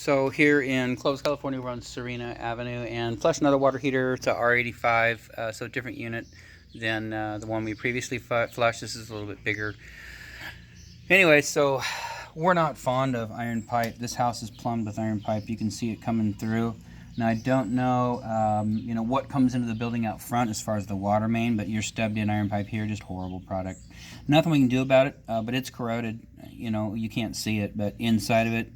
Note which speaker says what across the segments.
Speaker 1: So here in Clovis, California, we're on Serena Avenue and flushed another water heater to R85, so a different unit than the one we previously flushed. This is a little bit bigger. Anyway, so we're not fond of iron pipe. This house is plumbed with iron pipe. You can see it coming through. Now I don't know, what comes into the building out front as far as the water main, but your stubbed-in iron pipe here, just horrible product. Nothing we can do about it, but it's corroded. You can't see it, but inside of it,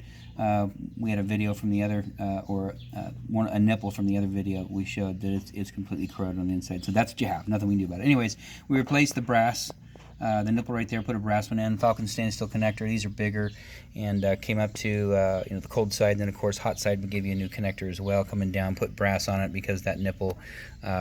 Speaker 1: we had a video from the other, a nipple from the other video we showed that it's completely corroded on the inside. So that's what you have. Nothing we can do about it. Anyways, we replaced the brass. The nipple right there, put a brass one in, Falcon stainless steel connector. These are bigger, and came up to the cold side. And then of course hot side would give you a new connector as well. Coming down, put brass on it because that nipple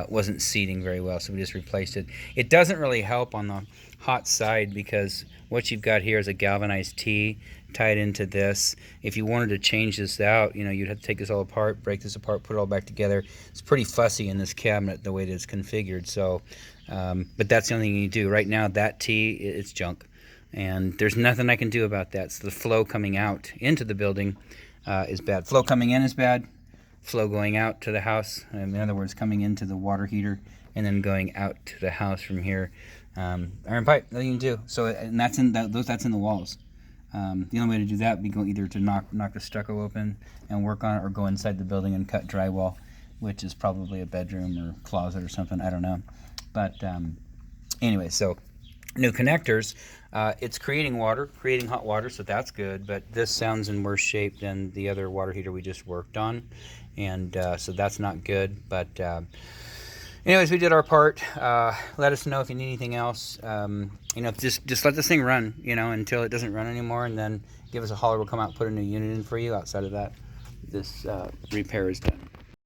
Speaker 1: wasn't seating very well, so we just replaced it. It doesn't really help on the hot side because what you've got here is a galvanized T tied into this. If you wanted to change this out, you'd have to take this all apart, break this apart, put it all back together. It's pretty fussy in this cabinet the way that it's configured. So, but that's the only thing you do right now. That T, it's junk, and there's nothing I can do about that. So the flow coming out into the building is bad. Flow coming in is bad. Flow going out to the house, in other words, coming into the water heater and then going out to the house from here. Iron pipe, nothing you can do. So, and that's in that's in the walls. The only way to do that would be go either to knock the stucco open and work on it, or go inside the building and cut drywall, which is probably a bedroom or closet or something. I don't know. But anyway, so new connectors. It's creating hot water, so that's good. But this sounds in worse shape than the other water heater we just worked on, and so that's not good. But anyways, we did our part. Let us know if you need anything else. Just let this thing run, until it doesn't run anymore, and then give us a holler. We'll come out and put a new unit in for you. Outside of that, this repair is done.